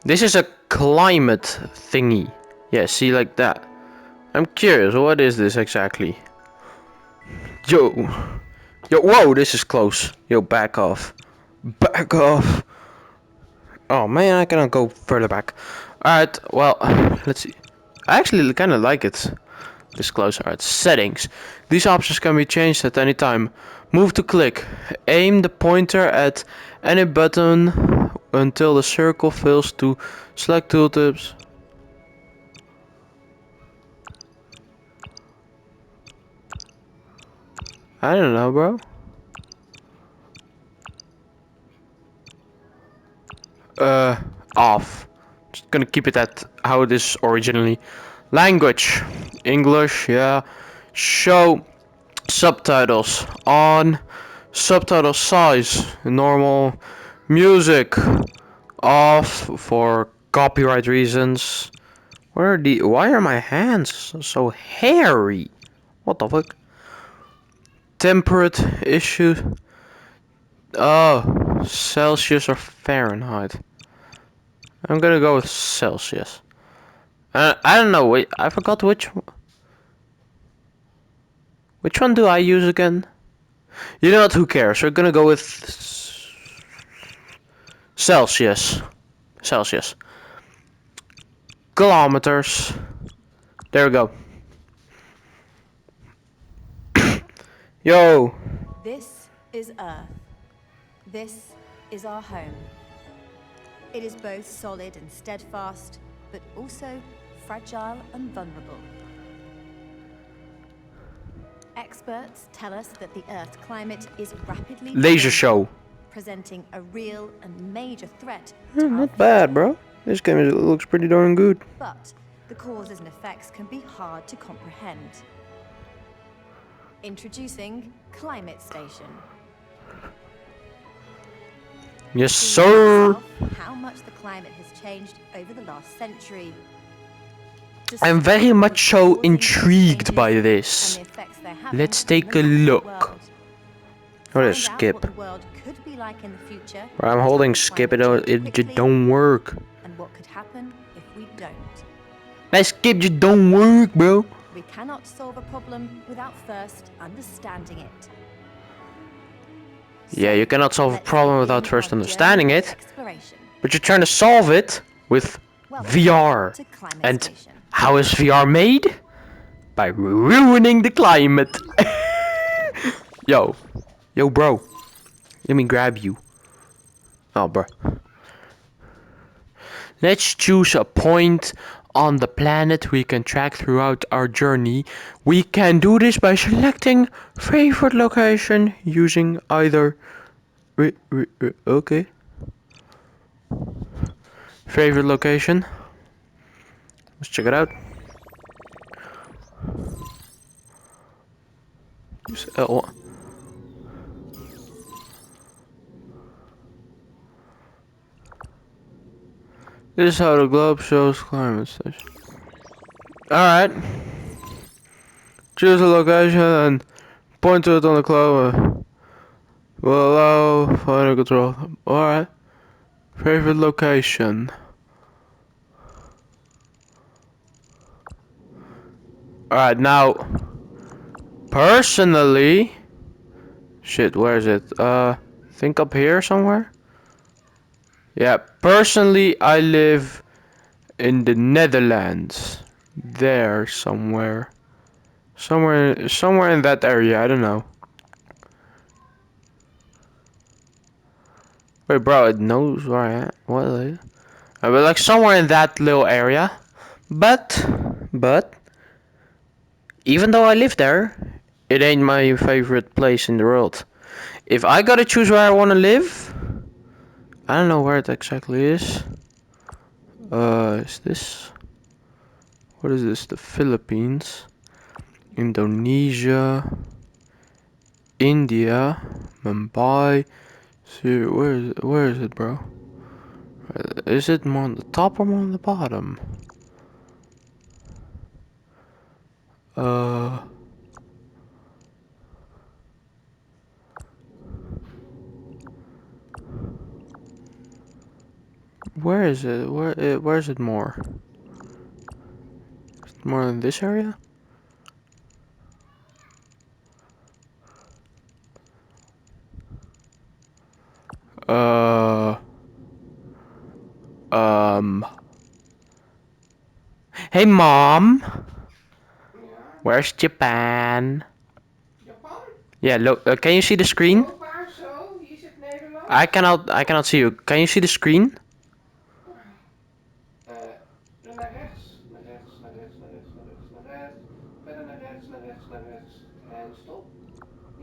This is a climate thingy. Yeah, see, like that. I'm curious, what is this exactly? Yo. Yo, whoa, this is close. Yo, back off. Back off. Oh man, I cannot go further back. Alright, well, let's see. I actually kind of like it. This close. Alright, settings. These options can be changed at any time. Move to click. Aim the pointer at any button until the circle fills to select tooltips. I don't know, bro. Off. Just gonna keep it at how it is originally. Language. English, yeah. Show subtitles on. Subtitle size normal. Music off for copyright reasons. Why are my hands so hairy? What the fuck? Temperate issue. Oh, Celsius or Fahrenheit. I'm gonna go with Celsius. I don't know. Wait, I forgot which one do I use again? You know what? Who cares? We're gonna go with Celsius. Celsius. Kilometers. There we go. Yo. This is Earth. This is our home. It is both solid and steadfast, but also fragile and vulnerable. Experts tell us that the Earth's climate is rapidly Laser changing, show. presenting a real and major threat to our Not bad, future. bro. This game looks pretty darn good. But the causes and effects can be hard to comprehend. Introducing Climate Station. Yes, See sir. for yourself how much the climate has changed over the last century. I'm very much so intrigued by And this. the effects they're having Let's on take the a natural look. world. What Find is out skip? what the world could be like in the future Bro, I'm to holding tackle skip. climate change It quickly, just don't work. and what could happen if we don't. That skip just don't work, bro. We cannot solve a problem without first understanding it. Yeah, you cannot solve a Let's problem without begin first our understanding journey of it. exploration. But you're trying to solve it with Welcome VR. to Climate And Station. how is VR made? By ruining the climate. Yo. Yo, bro. Let me grab you. Oh, bro. Let's choose a point on the planet we can track throughout our journey. We can do this by selecting favorite location using either... Okay. Favorite location. Let's check it out. L1. This is how the globe shows climate station. Alright. Choose a location and point to it on the globe. Will allow final control. Alright. Favorite location. Alright, now. Personally. Shit, where is it? Think up here somewhere? Yeah, personally, I live in the Netherlands. There, somewhere. Somewhere in that area, I don't know. Wait, bro, it knows where I am. What? But like somewhere in that little area. But, even though I live there, it ain't my favorite place in the world. If I gotta choose where I wanna live, I don't know where it exactly is. Is this? What is this? The Philippines, Indonesia, India, Mumbai. See, where is it, bro? Is it more on the top or more on the bottom? Uh. Where is it? Where is it more? Is it more in this area? Uh. Um. Hey, Mom. Ja, Where's Japan? Japan? Yeah, look. Can you see the screen? Ook waar zo? Hier zit Nederland. I cannot. I cannot see you. Can you see the screen? Eh, naar rechts, naar rechts, naar rechts, naar rechts, naar rechts, naar rechts. Verder naar rechts, naar rechts, naar rechts. En stop.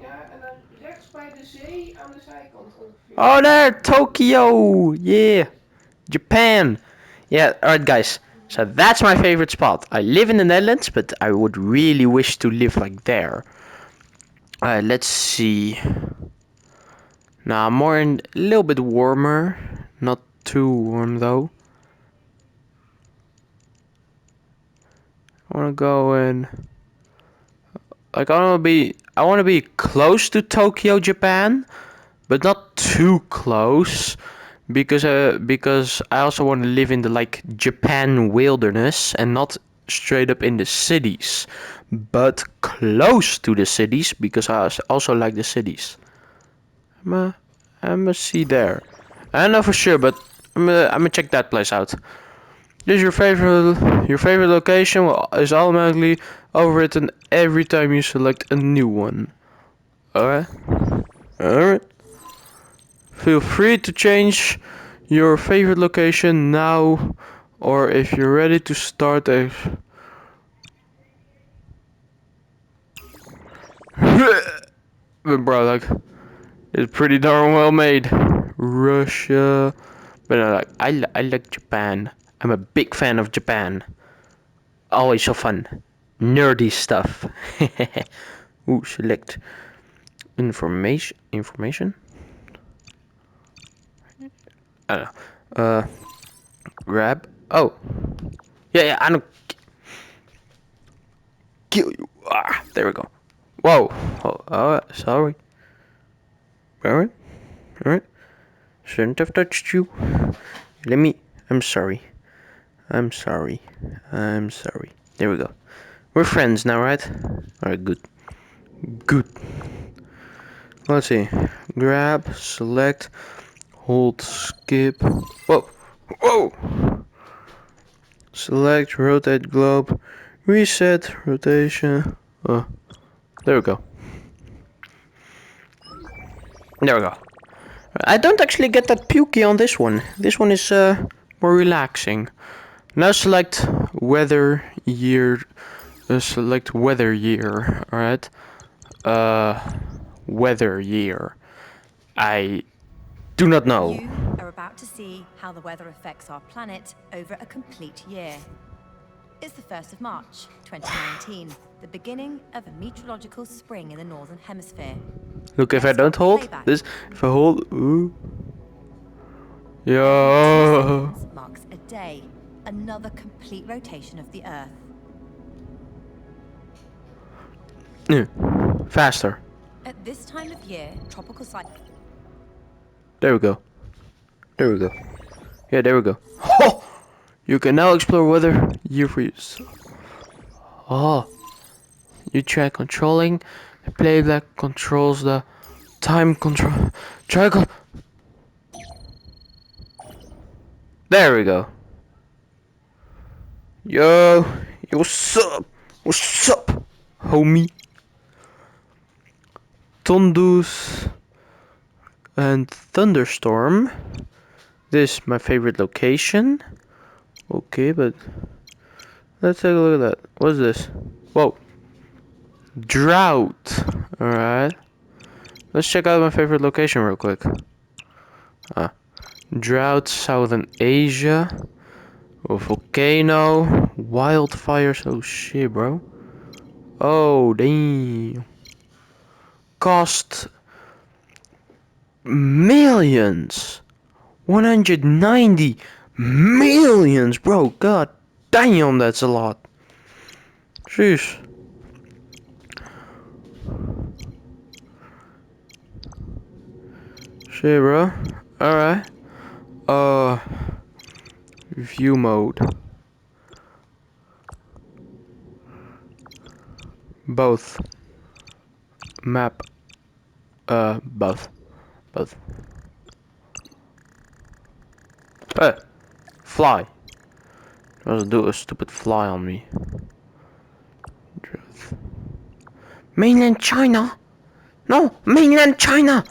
Ja, en dan rechts bij de zee aan de zijkant ongeveer. Oh, there, Tokyo. Yeah, Japan. Yeah. All right, guys. So that's my favorite spot. I live in the Netherlands, but I would really wish to live like there. Let's see. Now, more in a little bit warmer, not too warm though. I want to go in. Like I want to be close to Tokyo, Japan, but not too close, because I also want to live in the like Japan wilderness and not straight up in the cities, but close to the cities because I also like the cities. I'm a see there. I don't know for sure, but I'm gonna check that place out. This is your favorite location is automatically overwritten every time you select a new one. Alright. Alright. Feel free to change your favorite location now, or if you're ready to start a but bro, like, it's pretty darn well made. Russia. But I like Japan. I'm a big fan of Japan. Always so fun. Nerdy stuff. Ooh, select information. I don't know. Grab. Oh. Yeah, I don't kill you. Ah, there we go. Whoa. Oh, sorry. Alright. Alright. Shouldn't have touched you. Let me. I'm sorry. I'm sorry. I'm sorry. There we go. We're friends now, right? Alright, good. Good. Let's see. Grab, select, hold, skip. Whoa! Whoa! Select, rotate globe, reset, rotation. Oh, there we go. There we go. I don't actually get that pukey on this one. This one is more relaxing. Now select weather year. Select weather year. Alright. Weather year. I do not know. You are about to see how the weather affects our planet over a complete year. It's the 1st of March, 2019, the beginning of a meteorological spring in the Northern Hemisphere. Look, if I Let's don't start the hold playback. this, if I hold, ooh, Every 2 yo, seconds marks a day, another complete rotation of the Earth. faster. At this time of year, tropical cyclones. There we go. There we go. Yeah, there we go. Oh, you can now explore weather year for use. Oh, you try controlling. The playback controls the time control. There we go. Yo, what's up? What's up, homie? Tondus and thunderstorm. This is my favorite location. Okay, but let's take a look at that. What's this? Whoa. Drought. Alright. Let's check out my favorite location real quick. Drought, Southern Asia. A volcano. Wildfires. Oh shit, bro. Oh, damn. Cost millions. 190 millions, bro. God damn, that's a lot. Jeez. Shit, bro. Alright. View mode. Both. Map. Both. Both. Fly. Doesn't do a stupid fly on me. Mainland China? No, mainland China!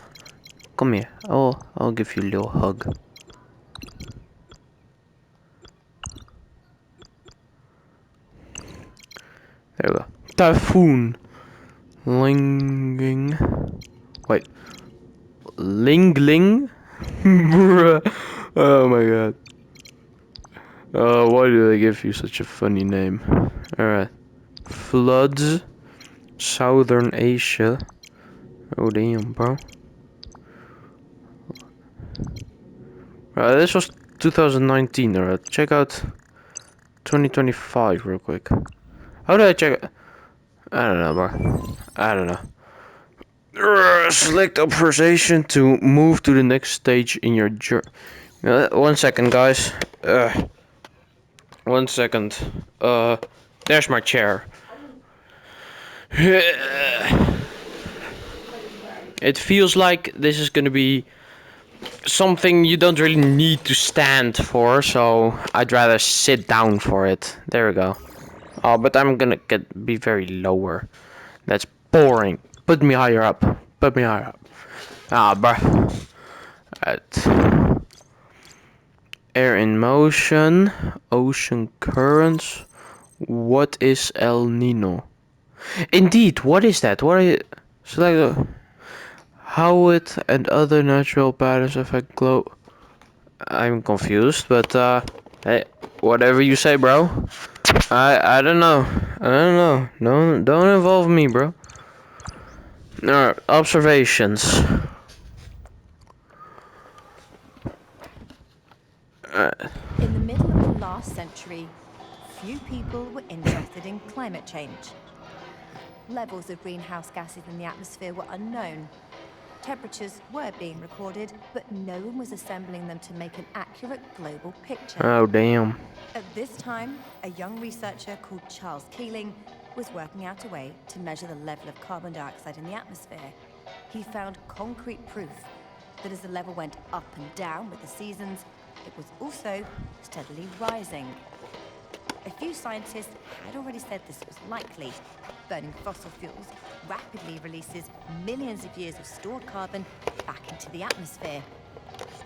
Come here. I'll give you a little hug. There we go. Typhoon. Linging. Wait. Ling? Bruh. Oh my god. Why do they give you such a funny name? Alright. Floods. Southern Asia. Oh damn, bro. This was 2019, alright. Check out 2025 real quick. How do I check it? I don't know, bro. I don't know. Select authorization to move to the next stage in your journey. 1 second, guys. 1 second. There's my chair. It feels like this is gonna be something you don't really need to stand for, so I'd rather sit down for it. There we go. Oh, but I'm gonna be very lower. That's boring. Put me higher up. Put me higher up. Ah, bruh. Right. Air in motion. Ocean currents. What is El Nino? Indeed, what is that? What are you... Select how it and other natural patterns affect globe. I'm confused, but hey, whatever you say, bro. I don't know. I don't know. Don't involve me, bro. Alright, observations. In the middle of the last century, few people were interested in climate change. Levels of greenhouse gases in the atmosphere were unknown. Temperatures were being recorded, but no one was assembling them to make an accurate global picture. Oh, damn. At this time, a young researcher called Charles Keeling was working out a way to measure the level of carbon dioxide in the atmosphere. He found concrete proof that as the level went up and down with the seasons, it was also steadily rising. A few scientists had already said this was likely. Burning fossil fuels rapidly releases millions of years of stored carbon back into the atmosphere.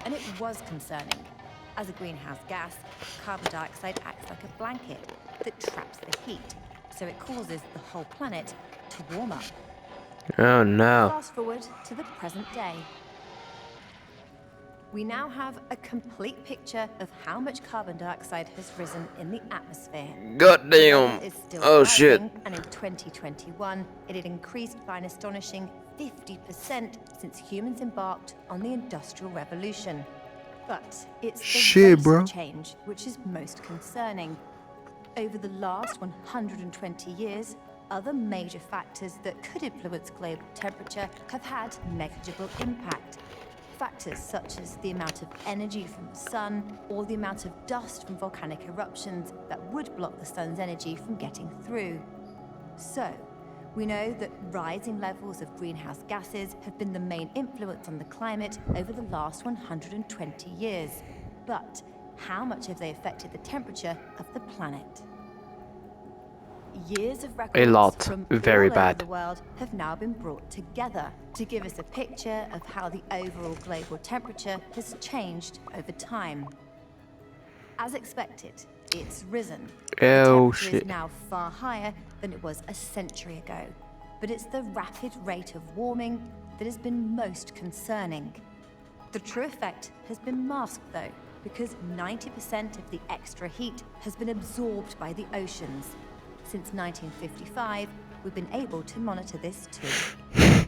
And it was concerning. As a greenhouse gas, carbon dioxide acts like a blanket that traps the heat, so it causes the whole planet to warm up. Oh no. Fast forward to the present day. We now have a complete picture of how much carbon dioxide has risen in the atmosphere. God damn. It's still Oh rising, shit. And in 2021, it had increased by an astonishing 50% since humans embarked on the Industrial Revolution. But it's the Shit, rate bro. of change which is most concerning. Over the last 120 years, other major factors that could influence global temperature have had negligible impact. Factors such as the amount of energy from the sun or the amount of dust from volcanic eruptions that would block the sun's energy from getting through. So, we know that rising levels of greenhouse gases have been the main influence on the climate over the last 120 years. But how much have they affected the temperature of the planet? Years of records lot. from Very all bad. over the world have now been brought together to give us a picture of how the overall global temperature has changed over time. As expected, it's risen. The Oh temperature shit. is now far higher than it was a century ago. But it's the rapid rate of warming that has been most concerning. The true effect has been masked though, because 90% of the extra heat has been absorbed by the oceans. Since 1955, we've been able to monitor this too.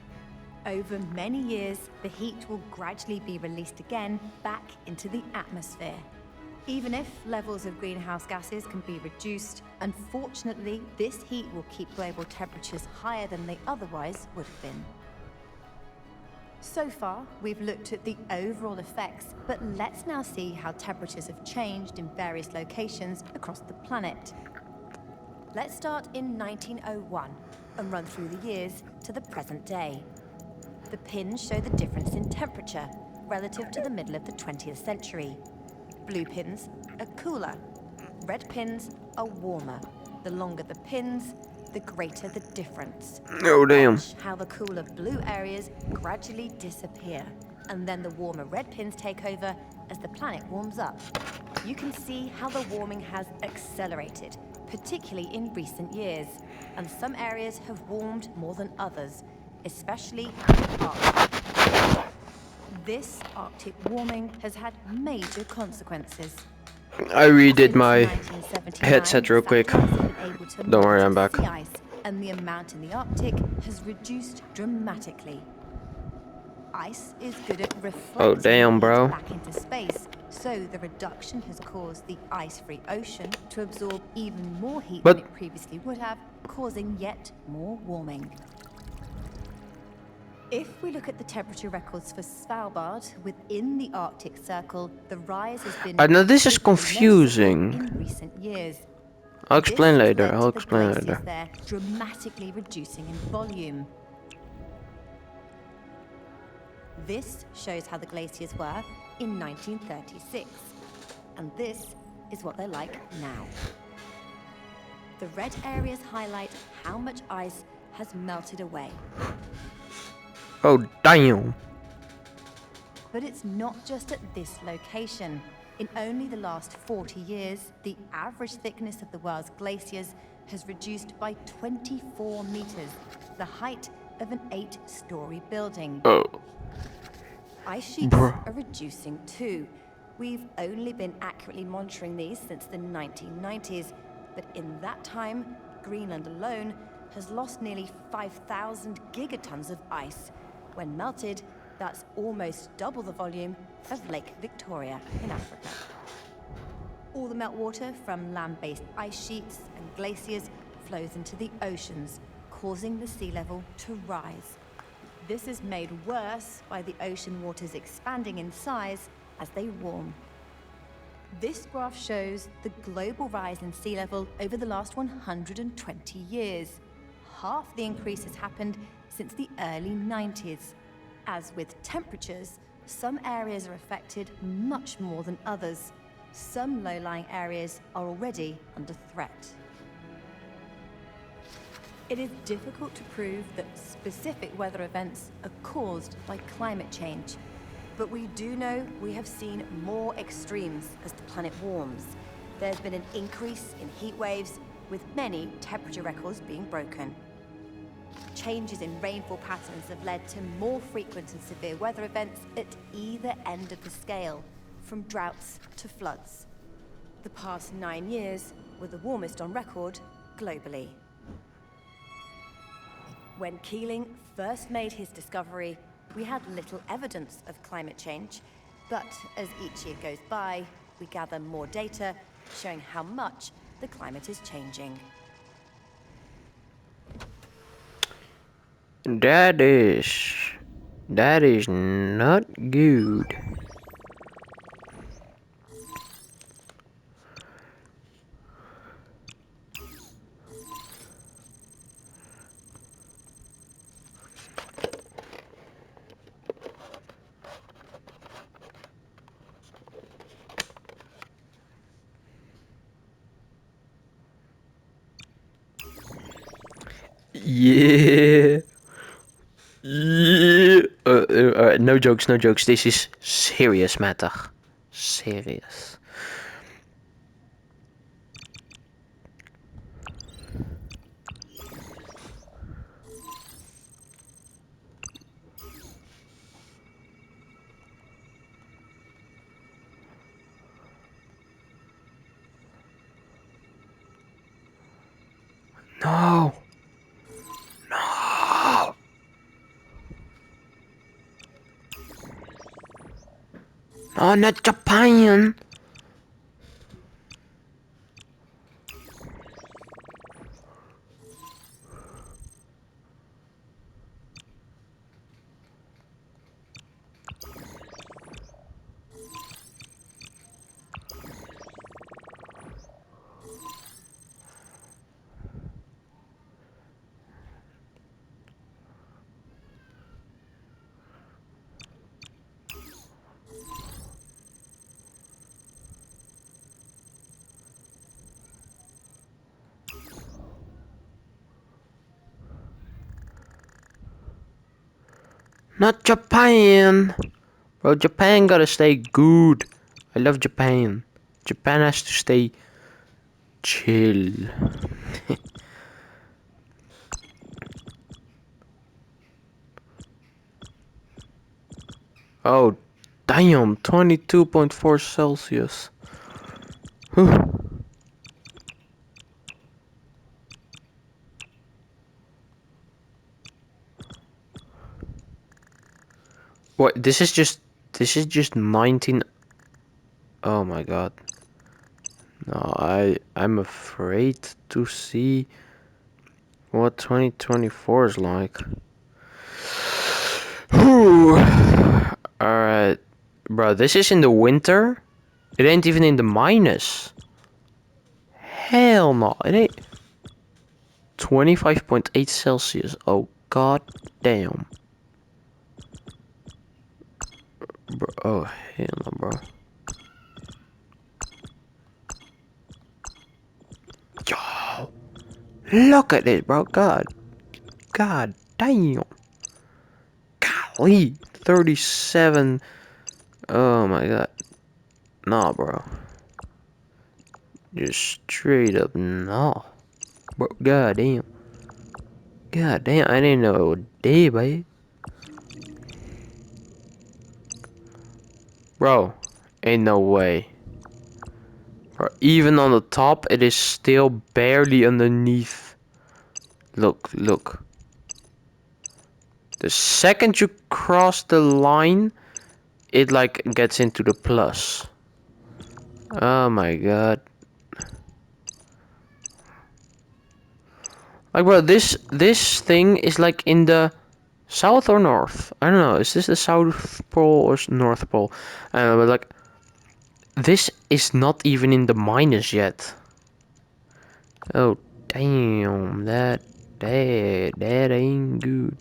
Over many years, the heat will gradually be released again back into the atmosphere. Even if levels of greenhouse gases can be reduced, unfortunately, this heat will keep global temperatures higher than they otherwise would have been. So far, we've looked at the overall effects, but let's now see how temperatures have changed in various locations across the planet. Let's start in 1901 and run through the years to the present day. The pins show the difference in temperature relative to the middle of the 20th century. Blue pins are cooler. Red pins are warmer. The longer the pins, the greater the difference. Oh damn. Watch how the cooler blue areas gradually disappear, and then the warmer red pins take over as the planet warms up. You can see how the warming has accelerated, particularly in recent years, and some areas have warmed more than others, especially the Arctic. This Arctic warming has had major consequences. I redid Since my 1979, headset real quick. satellites have been able to Don't worry, I'm monitor back. sea ice, and the amount in the Arctic has reduced dramatically. Ice is good at reflecting Oh, damn, heat bro. back into space, so the reduction has caused the ice-free ocean to absorb even more heat But- than it previously would have, causing yet more warming. If we look at the temperature records for Svalbard within the Arctic Circle, the rise has been Now this is considerably noticeable confusing. in recent years. I'll explain This has later. led I'll to the explain glaciers later. there dramatically reducing in volume. This shows how the glaciers were in 1936, and this is what they're like now. The red areas highlight how much ice has melted away. Oh damn. But it's not just at this location. In only the last 40 years, the average thickness of the world's glaciers has reduced by 24 meters, the height of an 8-story building. Oh. Ice sheets Bruh. are reducing too. We've only been accurately monitoring these since the 1990s, but in that time, Greenland alone has lost nearly 5,000 gigatons of ice. When melted, that's almost double the volume of Lake Victoria in Africa. All the meltwater from land-based ice sheets and glaciers flows into the oceans, causing the sea level to rise. This is made worse by the ocean waters expanding in size as they warm. This graph shows the global rise in sea level over the last 120 years. Half the increase has happened since the early 90s. As with temperatures, some areas are affected much more than others. Some low-lying areas are already under threat. It is difficult to prove that specific weather events are caused by climate change. But we do know we have seen more extremes as the planet warms. There's been an increase in heat waves, with many temperature records being broken. Changes in rainfall patterns have led to more frequent and severe weather events at either end of the scale, from droughts to floods. The past 9 years were the warmest on record globally. When Keeling first made his discovery, we had little evidence of climate change, but as each year goes by, we gather more data showing how much the climate is changing. That is not good. Yeah. Yeah. No jokes, no jokes. This is serious matter. Serious. No. No. Oh, not Japan. Not Japan! Bro, Japan gotta stay good. I love Japan. Japan has to stay chill. Oh, damn, 22.4 Celsius. Whew. What, this is just 19. Oh my god. No, I'm afraid to see what 2024 is like. Whew. Alright. Bro, this is in the winter? It ain't even in the minus. Hell no, it ain't. 25.8 Celsius. Oh god damn. Bro, oh hell no, bro. Yo, look at this, bro. God damn. Golly, 37. Oh my god. Nah, bro. Just straight up no. Bro, god damn. God damn, I didn't know it would day, babe. Bro, ain't no way. Bro, even on the top, it is still barely underneath. Look. The second you cross the line, it like gets into the plus. Oh my god. Like bro, this thing is like in the south or north. I don't know. Is this the South Pole or North Pole? I don't know, but like this is not even in the minus yet. Oh damn, that ain't good.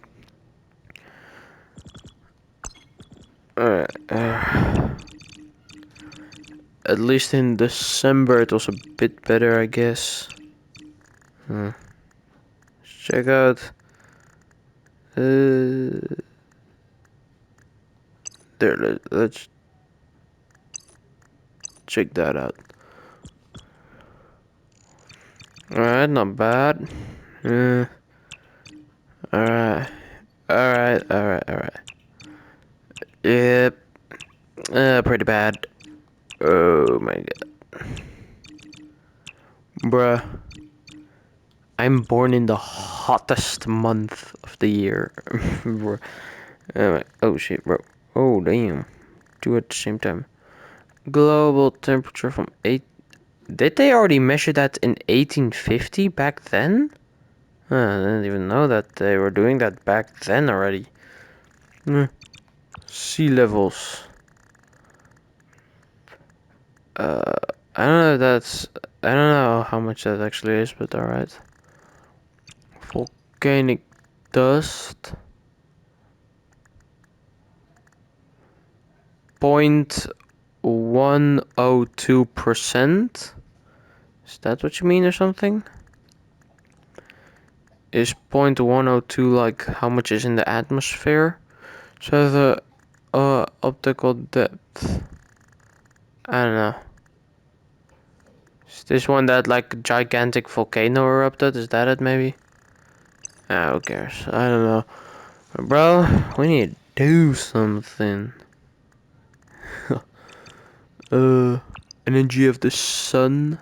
At least in December it was a bit better, I guess. Let's check out. There, let's check that out. Alright, not bad. Alright. Alright. Yep. Pretty bad. Oh my god. Bruh. I'm born in the hottest month of the year. Bruh. Oh shit, bro. Oh damn. Two at the same time. Global temperature from 8. Did they already measure that in 1850 back then? I didn't even know that they were doing that back then already. Sea levels. I don't know if that's. I don't know how much that actually is, but alright. Volcanic dust. 0.102%. Is that what you mean or something? Is 0.102 like how much is in the atmosphere? So the optical depth. I don't know. Is this one that like gigantic volcano erupted? Is that it maybe? Ah, who cares? I don't know. Bro, we need to do something. Energy of the sun.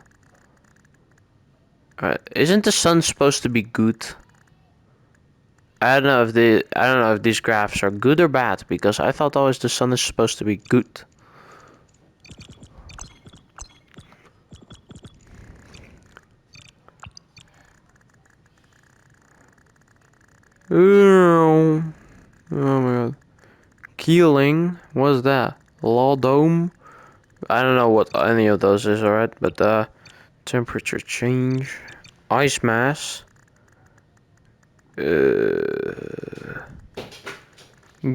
Alright, isn't the sun supposed to be good? I don't know if these graphs are good or bad, because I thought always the sun is supposed to be good. Oh my god. Keeling, what's that? Law dome? I don't know what any of those is, alright, but temperature change. Ice mass.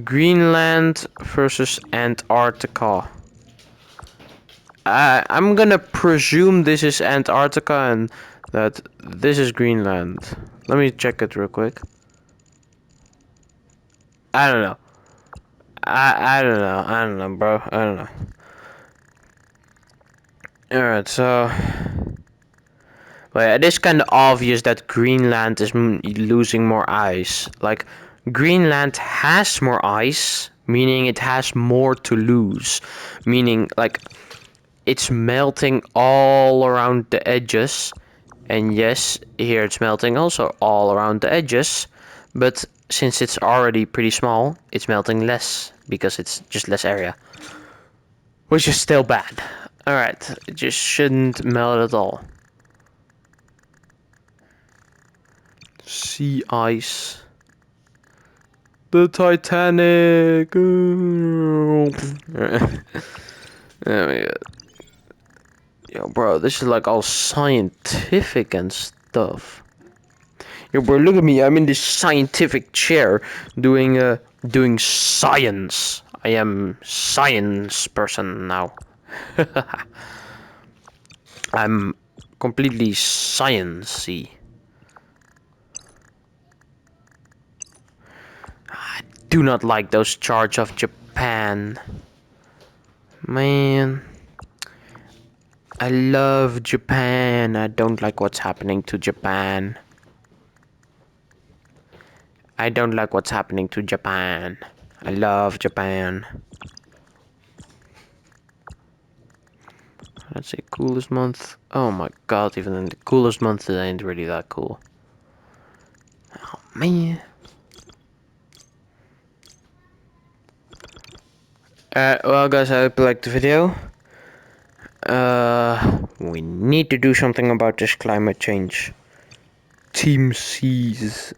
Greenland versus Antarctica. I'm gonna presume this is Antarctica and that this is Greenland. Let me check it real quick. I don't know. I don't know. I don't know, bro. I don't know. Alright, so. But it is kind of obvious that Greenland is losing more ice. Like, Greenland has more ice, meaning it has more to lose. Meaning, like, it's melting all around the edges. And yes, here it's melting also all around the edges. But since it's already pretty small, it's melting less because it's just less area. Which is still bad. Alright, it just shouldn't melt at all. Sea ice. The Titanic. There we go. Yo, bro, this is like all scientific and stuff. Yo, bro, look at me. I'm in this scientific chair doing science. I am science person now. I'm completely sciencey. I do not like those charts of Japan. Man. I love Japan. I don't like what's happening to Japan. I don't like what's happening to Japan. I love Japan. Let's say coolest month. Oh my god, even in the coolest month it ain't really that cool. Oh man. Well guys, I hope you liked the video. We need to do something about this climate change. Team C's.